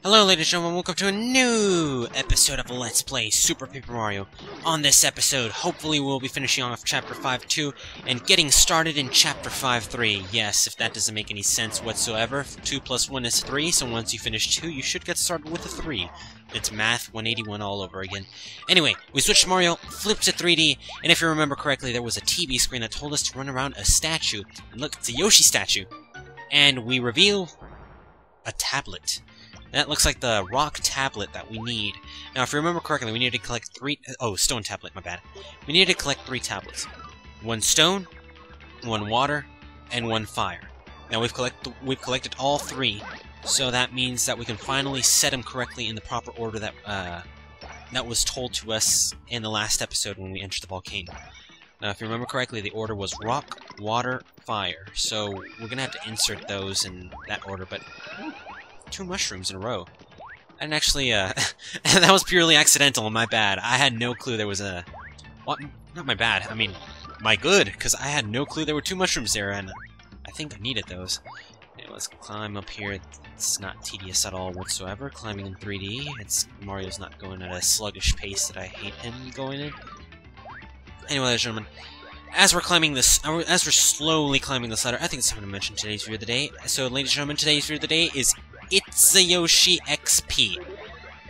Hello ladies and gentlemen, welcome to a new episode of Let's Play Super Paper Mario. On this episode, hopefully we'll be finishing off Chapter 5-2 and getting started in Chapter 5-3. Yes, if that doesn't make any sense whatsoever, 2 plus 1 is 3, so once you finish 2, you should get started with a 3. It's math 181 all over again. Anyway, we switched to Mario, flipped to 3D, and if you remember correctly, there was a TV screen that told us to run around a statue. And look, it's a Yoshi statue. And we reveal a tablet. That looks like the rock tablet that we need. Now, if you remember correctly, we need to collect 3... Oh, stone tablet, my bad. We need to collect 3 tablets. 1 stone, 1 water, and 1 fire. Now, we've collected all 3, so that means that we can finally set them correctly in the proper order that that was told to us in the last episode when we entered the volcano. Now, if you remember correctly, the order was rock, water, fire. So, we're gonna have to insert those in that order, but... 2 mushrooms in a row. I didn't actually, that was purely accidental, my bad. I had no clue there was a... What? Not my bad, I mean, my good, because I had no clue there were 2 mushrooms there, and I think I needed those. Anyway, let's climb up here. It's not tedious at all whatsoever, climbing in 3D. Mario's not going at a sluggish pace that I hate him going in. Anyway, ladies and gentlemen, as we're slowly climbing this ladder, I think it's time to mention today's viewer of the day. So, ladies and gentlemen, today's viewer of the day is ItzAYoshixP.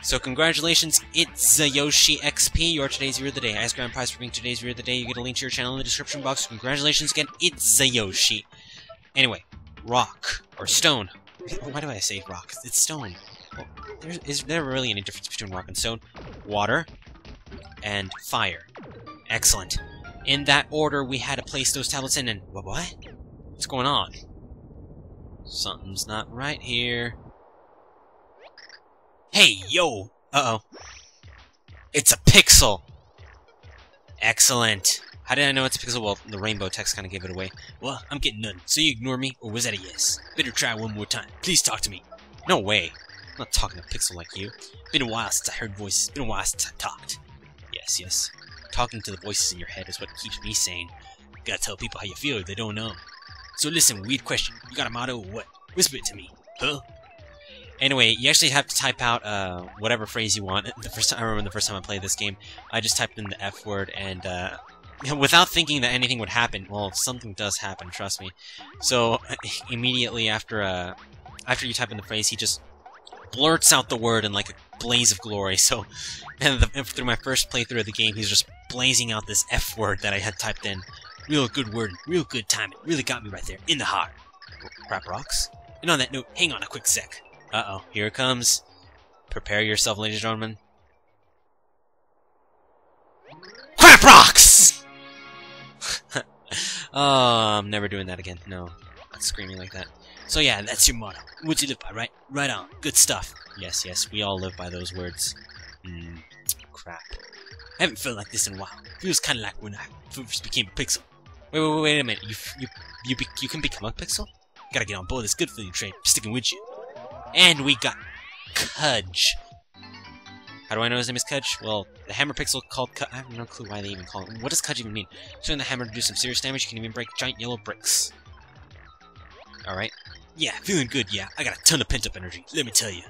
So congratulations, ItzAYoshixP. You're today's viewer of the day. As grand prize for being today's viewer of the day, you get a link to your channel in the description box. Congratulations again, ItzAYoshi. Anyway, rock or stone. Why do I say rock? It's stone. Well, is there really any difference between rock and stone? Water and fire. Excellent. In that order, we had to place those tablets in, and what? What's going on? Something's not right here. Hey, yo! Uh-oh. It's a pixel! Excellent. How did I know it's a pixel? Well, the rainbow text kind of gave it away. Well, I'm getting none. So you ignore me, or was that a yes? Better try one more time. Please talk to me. No way. I'm not talking to a pixel like you. Been a while since I heard voices. Been a while since I talked. Yes, yes. Talking to the voices in your head is what keeps me sane. Gotta tell people how you feel if they don't know. So listen, weird question. You got a motto or what? Whisper it to me. Huh? Anyway, you actually have to type out whatever phrase you want. I remember the first time I played this game, I just typed in the F word and without thinking that anything would happen. Well, something does happen, trust me. So immediately after you type in the phrase, he just blurts out the word in like a blaze of glory. So through my first playthrough of the game, he's just blazing out this F word that I had typed in. Real good word, real good timing. Really got me right there, in the heart. Crap rocks. And on that note, hang on a quick sec. Uh-oh, here it comes. Prepare yourself, ladies and gentlemen. Crap rocks! Oh, I'm never doing that again. No, not screaming like that. So yeah, that's your motto. What you live by, right? Right on. Good stuff. Yes, yes, we all live by those words. Crap. I haven't felt like this in a while. Feels kind of like when I first became a pixel. Wait a minute. You can become a pixel? Gotta get on board this good for you trade. Sticking with you. And we got Cudge. How do I know his name is Cudge? Well, the hammer pixel called Cudge. I have no clue why they even call it. What does Cudge even mean? Swing the hammer to do some serious damage. You can even break giant yellow bricks. Alright. Yeah, feeling good, yeah. I got a ton of pent-up energy, let me tell you.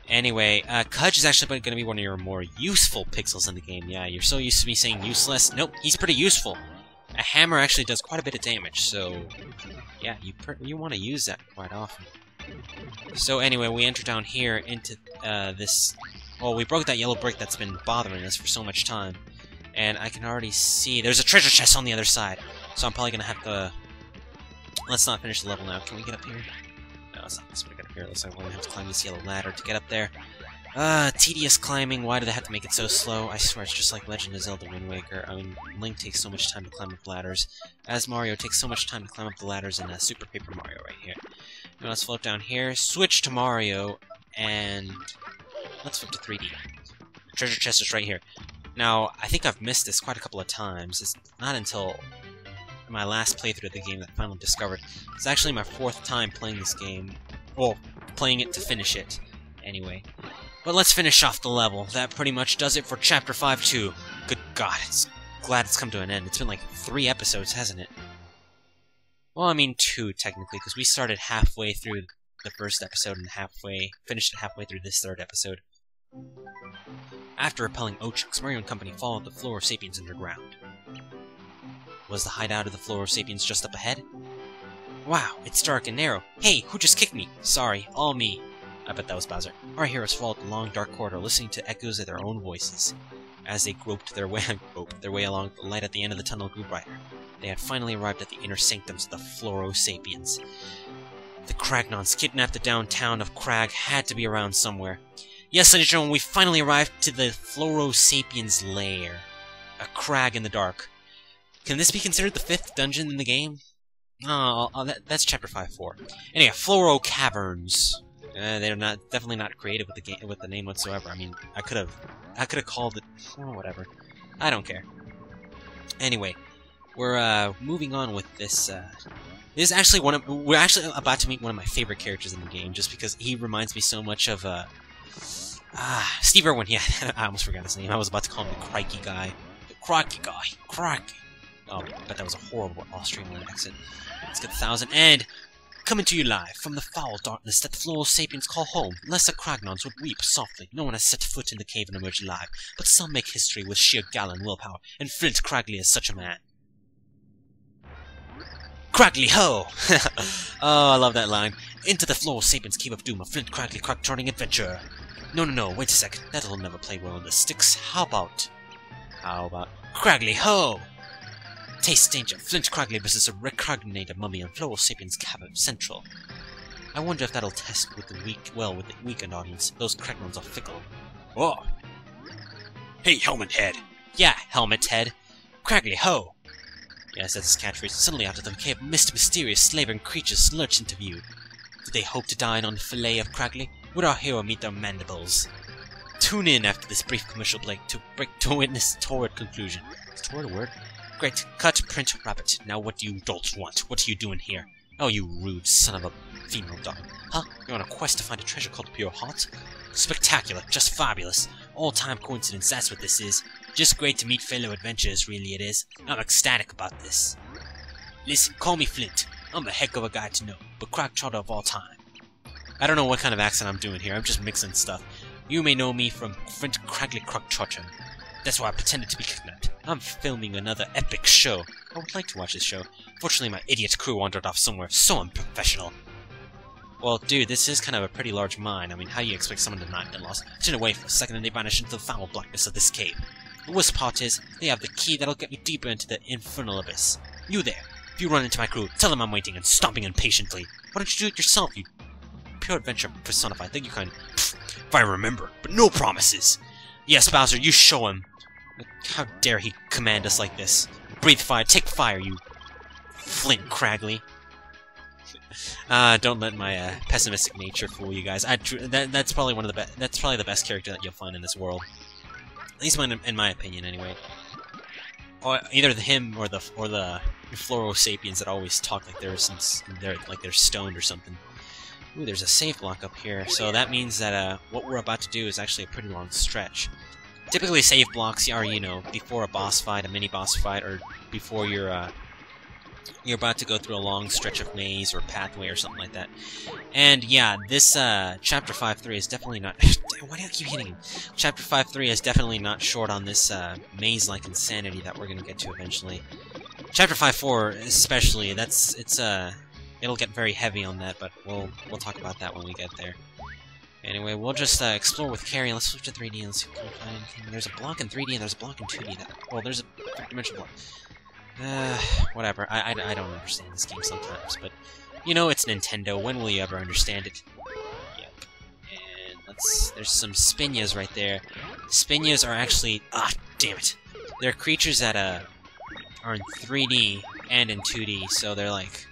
Anyway, Cudge is actually going to be one of your more useful pixels in the game. Yeah, you're so used to me saying useless. Nope, he's pretty useful. A hammer actually does quite a bit of damage, so... yeah, you want to use that quite often. So anyway, we enter down here into this... Well, we broke that yellow brick that's been bothering us for so much time. And I can already see... There's a treasure chest on the other side. So I'm probably going to have to... Let's not finish the level now. Can we get up here? No, it's not this way to get up here. Looks like we're going to have to climb this yellow ladder to get up there. Tedious climbing. Why do they have to make it so slow? I swear, it's just like Legend of Zelda Wind Waker. I mean, Link takes so much time to climb up ladders, as Mario takes so much time to climb up the ladders in Super Paper Mario right here. Now let's float down here, switch to Mario, and let's flip to 3D. The treasure chest is right here. Now, I think I've missed this quite a couple of times. It's not until my last playthrough of the game that I finally discovered. It's actually my 4th time playing this game. Well, playing it to finish it, anyway. But let's finish off the level. That pretty much does it for Chapter 5-2. Good God, glad it's come to an end. It's been like 3 episodes, hasn't it? Well, I mean 2, technically, because we started halfway through the first episode and finished it halfway through this third episode. After repelling Ochuks, Mario and company followed the Flora Sapiens underground. Was the hideout of the Flora Sapiens just up ahead? Wow, it's dark and narrow. Hey, who just kicked me? Sorry, all me. I bet that was Bowser. Our heroes followed the long dark corridor, listening to echoes of their own voices. As they groped their way along, the light at the end of the tunnel grew brighter. They had finally arrived at the inner sanctums of the Flora Sapiens. The Cragnons, kidnapped the downtown of Crag, had to be around somewhere. Yes, ladies and gentlemen, we finally arrived to the Flora Sapiens' lair. A crag in the dark. Can this be considered the 5th dungeon in the game? Oh, that's Chapter 5-4. Anyway, Flora Caverns. They're definitely not creative with the name whatsoever. I mean, I could have called it, whatever. I don't care. Anyway, we're moving on with this. This is actually we're actually about to meet one of my favorite characters in the game, just because he reminds me so much of Steve Irwin. Yeah, I almost forgot his name. I was about to call him the Crikey guy. The Crikey guy. Crikey. Oh, but that was a horrible Austrian accent. Let's get 1,000 and coming to you live from the foul darkness that the Flora Sapiens call home. Lesser Cragnons would weep softly. No one has set foot in the cave and emerged alive, but some make history with sheer gall and willpower, and Flint Cragley is such a man. Cragley Ho! Oh, I love that line. Into the Flora Sapiens Cave of Doom, a Flint Cragley crack-charting adventure. No, wait a second. That'll never play well on the sticks. How about Cragley Ho! Taste danger. Flint Cragley versus a recognated mummy in Flora Sapiens Cavern Central. I wonder if that'll test with the weakened audience. Those Cragnons are fickle. Oh! Hey, Helmet Head! Yeah, Helmet Head! Cragley Ho! Yes, that's his catchphrase. Suddenly out of the cave, mysterious slavering creatures lurch into view. Do they hope to dine on the fillet of Cragley? Would our hero meet their mandibles? Tune in after this brief commercial break to witness torrid conclusion. Is torrid a word? Great. Cut, print, rabbit. Now what do you dolts want? What are you doing here? Oh, you rude son of a female dog. Huh? You're on a quest to find a treasure called Pure Heart? Spectacular. Just fabulous. All-time coincidence, that's what this is. Just great to meet fellow adventurers, really it is. I'm ecstatic about this. Listen, call me Flint. I'm a heck of a guy to know, but crack trotter of all time. I don't know what kind of accent I'm doing here. I'm just mixing stuff. You may know me from Flint Cragley Croc Trotter. That's why I pretended to be kidnapped. I'm filming another epic show. I would like to watch this show. Fortunately, my idiot crew wandered off somewhere so unprofessional. Well, dude, this is kind of a pretty large mine. I mean, how do you expect someone to not get lost? Turn away for a second and they vanish into the foul blackness of this cave. The worst part is, they have the key that'll get me deeper into the infernal abyss. You there! If you run into my crew, tell them I'm waiting and stomping impatiently. Why don't you do it yourself, you pure adventure personified? Think you can. If I remember, but no promises. Yes, Bowser, you show him. How dare he command us like this? Breathe fire, take fire, you Flint Cragley. Don't let my pessimistic nature fool you guys. That's probably one of the best. That's probably the best character that you'll find in this world, at least in my opinion, anyway. Or either him or the Flora Sapiens that always talk like they're stoned or something. Ooh, there's a save block up here, so that means that what we're about to do is actually a pretty long stretch. Typically, save blocks are, you know, before a boss fight, a mini boss fight, or before you're about to go through a long stretch of maze or pathway or something like that. And yeah, this Chapter 5.3 is definitely not. Why do I keep hitting him? Chapter 5.3 is definitely not short on this maze-like insanity that we're gonna get to eventually. Chapter 5.4 especially, it'll get very heavy on that, but we'll talk about that when we get there. Anyway, we'll just explore with Carrie. Let's switch to 3D and see if we can find anything. There's a block in 3D and there's a block in 2D. Well, there's a third-dimensional block. Whatever. I don't understand this game sometimes, but you know, it's Nintendo. When will you ever understand it? Yep. And there's some Spinyas right there. Spinyas are actually damn it. They're creatures that are in 3D and in 2D, so they're like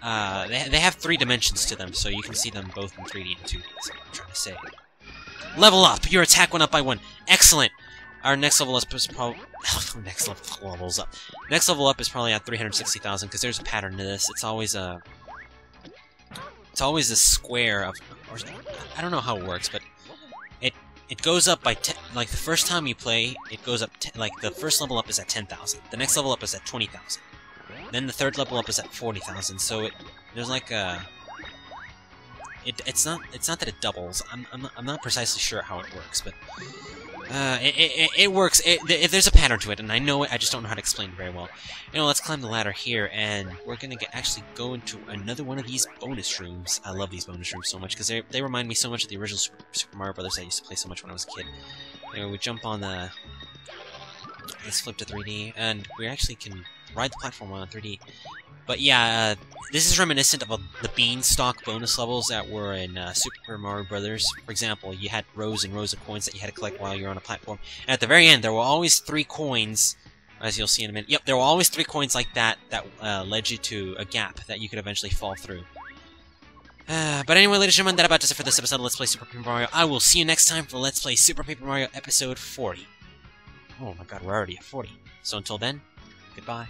they have 3 dimensions to them, so you can see them both in 3D and 2D, is what I'm trying to say. Level up! Your attack went up by 1. Excellent! Our next level up is probably... next level up is probably at 360,000, because there's a pattern to this. It's always a square of... Or, I don't know how it works, but it goes up by... like, the first time you play, it goes up... like, the first level up is at 10,000. The next level up is at 20,000. Then the third level up is at 40,000, so there's like a... it's not that it doubles. I'm not precisely sure how it works, but it works. There's a pattern to it, and I know it. I just don't know how to explain it very well. You know, let's climb the ladder here, and we're gonna actually go into another one of these bonus rooms. I love these bonus rooms so much because they remind me so much of the original Super Mario Brothers I used to play so much when I was a kid. You know, we jump on the. Let's flip to 3D, and we actually can ride the platform on 3D. But yeah, this is reminiscent of the beanstalk bonus levels that were in Super Mario Brothers. For example, you had rows and rows of coins that you had to collect while you're on a platform. And at the very end, there were always 3 coins, as you'll see in a minute. Yep, there were always 3 coins like that led you to a gap that you could eventually fall through. But anyway, ladies and gentlemen, that about does it for this episode of Let's Play Super Paper Mario. I will see you next time for Let's Play Super Paper Mario Episode 40. Oh my god, we're already at 40. So until then, goodbye.